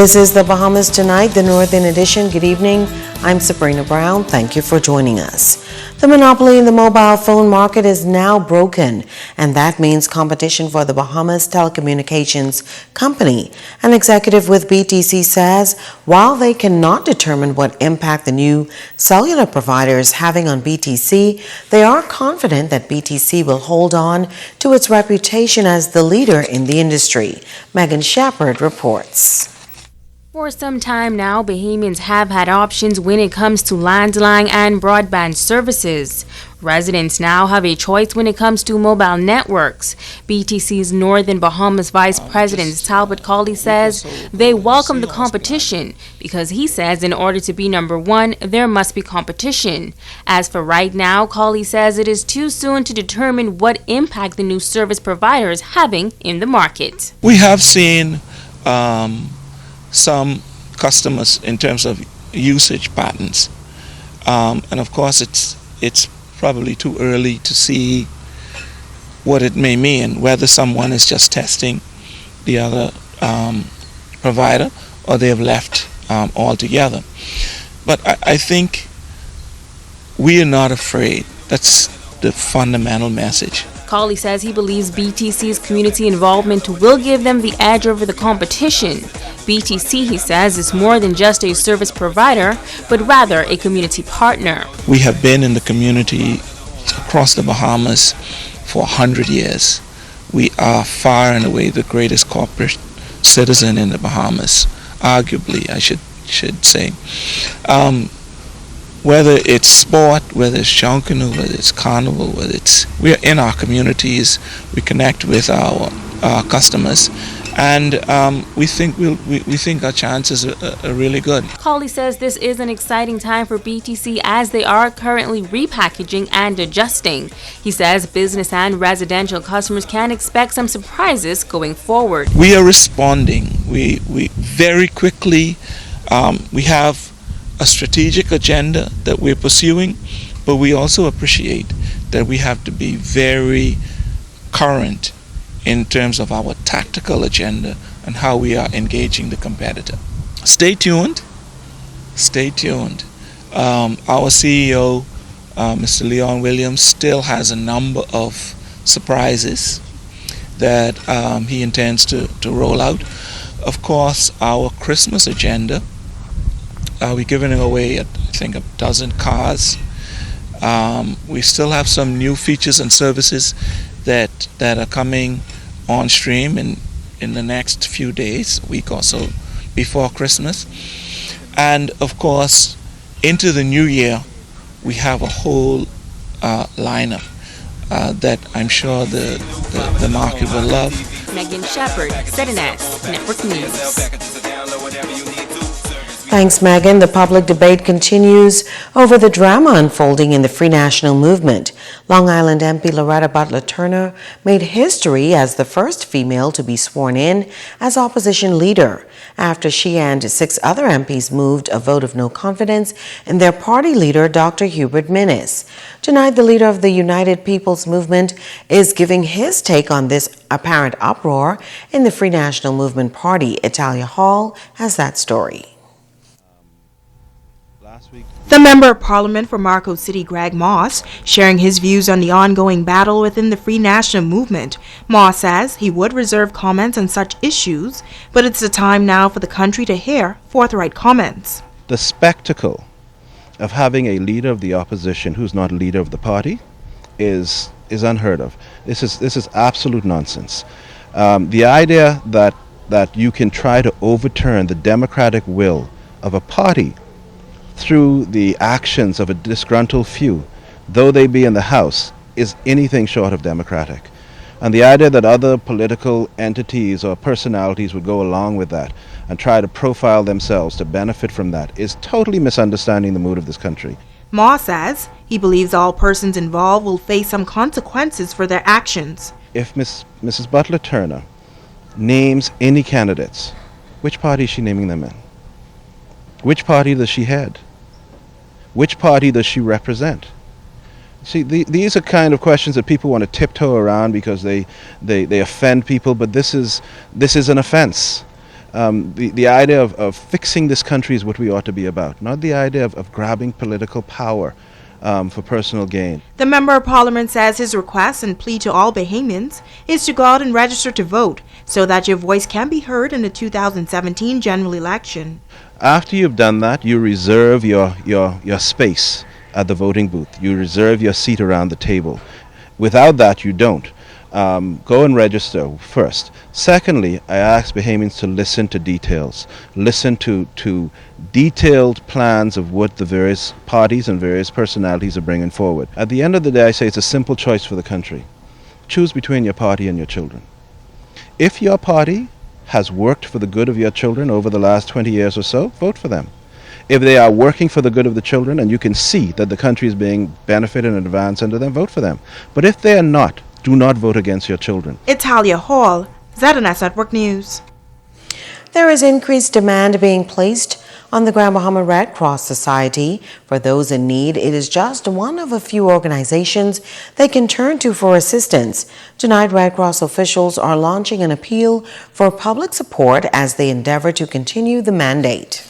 This is the Bahamas Tonight, the Northern Edition. Good evening. I'm Sabrina Brown. Thank you for joining us. The monopoly in the mobile phone market is now broken, and that means competition for the Bahamas Telecommunications Company. An executive with BTC says while they cannot determine what impact the new cellular provider is having on BTC, they are confident that BTC will hold on to its reputation as the leader in the industry. Megan Shepard reports. For some time now, Bahamians have had options when it comes to landline and broadband services. Residents now have a choice when it comes to mobile networks. BTC's Northern Bahamas Vice President Talbot Cawley says they welcome the competition because he says in order to be number one, there must be competition. As for right now, Cawley says it is too soon to determine what impact the new service provider is having in the market. We have seen some customers in terms of usage patterns, and of course it's probably too early to see what it may mean, whether someone is just testing the other provider or they have left altogether. But I think we are not afraid. That's the fundamental message. Cawley says he believes BTC's community involvement will give them the edge over the competition. BTC, he says, is more than just a service provider, but rather a community partner. We have been in the community across the Bahamas for 100 years. We are far and away the greatest corporate citizen in the Bahamas, arguably, I should say. Whether it's sport, whether it's Shankanu, whether it's carnival, we're in our communities, we connect with our customers, and we think our chances are really good. Cawley says this is an exciting time for BTC as they are currently repackaging and adjusting. He says business and residential customers can expect some surprises going forward. We are responding. We very quickly, we have a strategic agenda that we're pursuing, but we also appreciate that we have to be very current in terms of our tactical agenda and how we are engaging the competitor. Stay tuned. Stay tuned. Our CEO, Mr. Leon Williams, still has a number of surprises that he intends to roll out. Of course, our Christmas agenda, we're giving away, I think, 12 cars. We still have some new features and services that are coming on stream in the next few days, week or so before Christmas. And of course, into the new year, we have a whole lineup that I'm sure the market will love. Megan Shepard, ZNS Network News. Thanks, Megan. The public debate continues over the drama unfolding in the Free National Movement. Long Island MP Loretta Butler Turner made history as the first female to be sworn in as opposition leader after she and 6 other MPs moved a vote of no confidence in their party leader, Dr. Hubert Minnis. Tonight, the leader of the United People's Movement is giving his take on this apparent uproar in the Free National Movement Party. Italia Hall has that story. The Member of Parliament for Marco City, Greg Moss, sharing his views on the ongoing battle within the Free National Movement. Moss says he would reserve comments on such issues, but it's the time now for the country to hear forthright comments. The spectacle of having a leader of the opposition who's not a leader of the party is unheard of. This is absolute nonsense. The idea that you can try to overturn the democratic will of a party through the actions of a disgruntled few, though they be in the House, is anything short of democratic. And the idea that other political entities or personalities would go along with that and try to profile themselves to benefit from that is totally misunderstanding the mood of this country. Moss says he believes all persons involved will face some consequences for their actions. If Mrs. Butler Turner names any candidates, which party is she naming them in? Which party does she head? Which party does she represent? See, these are kind of questions that people want to tiptoe around because they offend people, but this is an offense. The idea of fixing this country is what we ought to be about, not the idea of grabbing political power for personal gain. The Member of Parliament says his request and plea to all Bahamians is to go out and register to vote so that your voice can be heard in the 2017 general election. After you've done that, you reserve your space at the voting booth. You reserve your seat around the table. Without that, you don't. Go and register first. Secondly, I ask Bahamians to listen to details. Listen to detailed plans of what the various parties and various personalities are bringing forward. At the end of the day, I say it's a simple choice for the country. Choose between your party and your children. If your party has worked for the good of your children over the last 20 years or so, vote for them. If they are working for the good of the children and you can see that the country is being benefited and advanced under them, vote for them. But if they are not, do not vote against your children. Italia Hall, ZNS Network News. There is increased demand being placed on the Grand Bahama Red Cross Society. For those in need, it is just one of a few organizations they can turn to for assistance. Tonight, Red Cross officials are launching an appeal for public support as they endeavor to continue the mandate.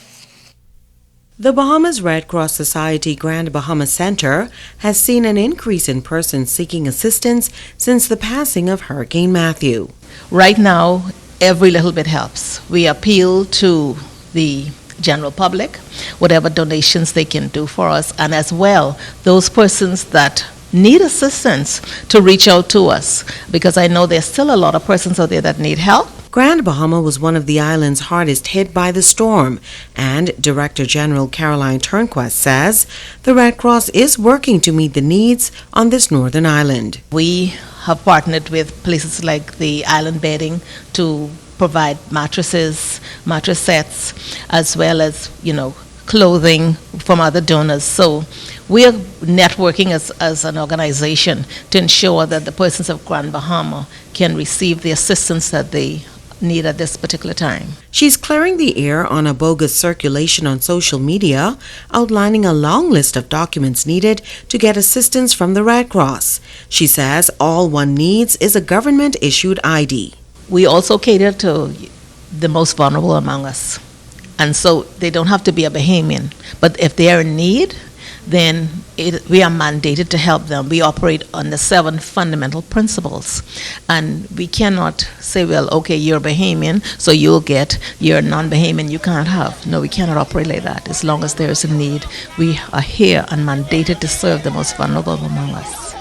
The Bahamas Red Cross Society Grand Bahama Center has seen an increase in persons seeking assistance since the passing of Hurricane Matthew. Right now, every little bit helps. We appeal to the general public, whatever donations they can do for us, and as well, those persons that need assistance to reach out to us, because I know there's still a lot of persons out there that need help. Grand Bahama was one of the islands hardest hit by the storm, and Director General Caroline Turnquest says the Red Cross is working to meet the needs on this northern island. We have partnered with places like the Island Bedding to provide mattresses, mattress sets, as well as, clothing from other donors. So we are networking as an organization to ensure that the persons of Grand Bahama can receive the assistance that they need at this particular time. She's clearing the air on a bogus circulation on social media, outlining a long list of documents needed to get assistance from the Red Cross. She says all one needs is a government-issued ID. We also cater to the most vulnerable among us. And so they don't have to be a Bahamian. But if they are in need, then we are mandated to help them. We operate on the 7 fundamental principles. And we cannot say, well, okay, you're Bahamian, so you'll get, you're non-Bahamian, you can't have. No, we cannot operate like that. As long as there is a need, we are here and mandated to serve the most vulnerable among us.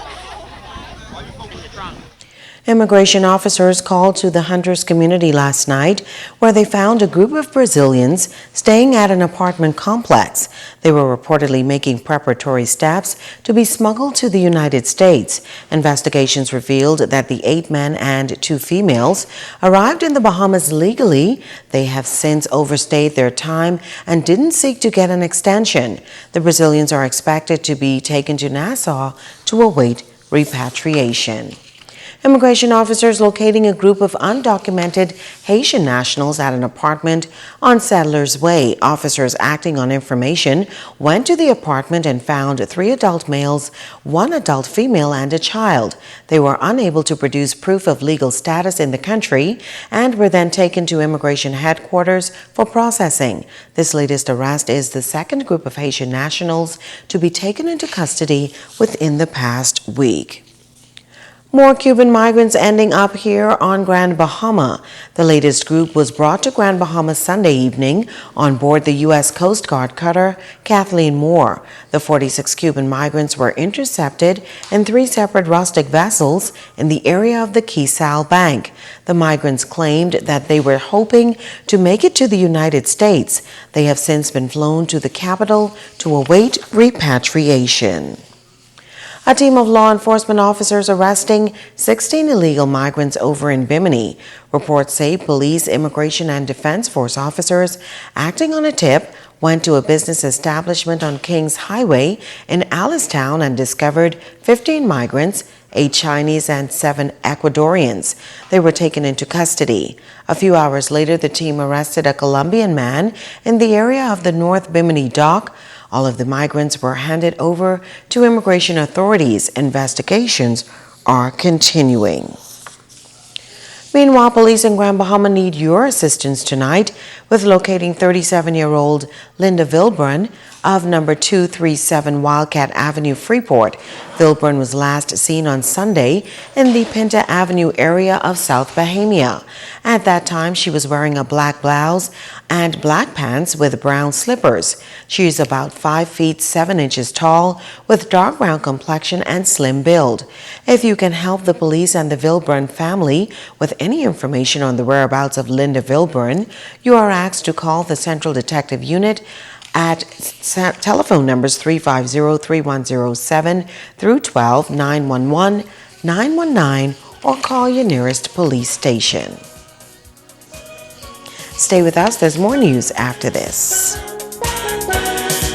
Immigration officers called to the Hunters community last night where they found a group of Brazilians staying at an apartment complex. They were reportedly making preparatory steps to be smuggled to the United States. Investigations revealed that the 8 men and 2 females arrived in the Bahamas legally. They have since overstayed their time and didn't seek to get an extension. The Brazilians are expected to be taken to Nassau to await repatriation. Immigration officers locating a group of undocumented Haitian nationals at an apartment on Settlers Way. Officers acting on information went to the apartment and found 3 adult males, 1 adult female, and a child. They were unable to produce proof of legal status in the country and were then taken to immigration headquarters for processing. This latest arrest is the second group of Haitian nationals to be taken into custody within the past week. More Cuban migrants ending up here on Grand Bahama. The latest group was brought to Grand Bahama Sunday evening on board the U.S. Coast Guard cutter Kathleen Moore. The 46 Cuban migrants were intercepted in 3 separate rustic vessels in the area of the Key Sal Bank. The migrants claimed that they were hoping to make it to the United States. They have since been flown to the capital to await repatriation. A team of law enforcement officers arresting 16 illegal migrants over in Bimini. Reports say police, immigration, and defense force officers acting on a tip went to a business establishment on Kings Highway in Alistown and discovered 15 migrants, 8 Chinese and 7 Ecuadorians. They were taken into custody. A few hours later, the team arrested a Colombian man in the area of the North Bimini dock. All of the migrants were handed over to immigration authorities. Investigations are continuing. Meanwhile, police in Grand Bahama need your assistance tonight with locating 37-year-old Linda Vilbrun of number 237 Wildcat Avenue, Freeport. Vilbrun was last seen on Sunday in the Pinta Avenue area of South Bahamia. At that time, she was wearing a black blouse and black pants with brown slippers. She is about 5 feet 7 inches tall with dark brown complexion and slim build. If you can help the police and the Vilbrun family with any information on the whereabouts of Linda Vilbrun, you are asked to call the Central Detective Unit at telephone numbers 350-3107 through 12, 911, 919, or call your nearest police station. Stay with us, there's more news after this.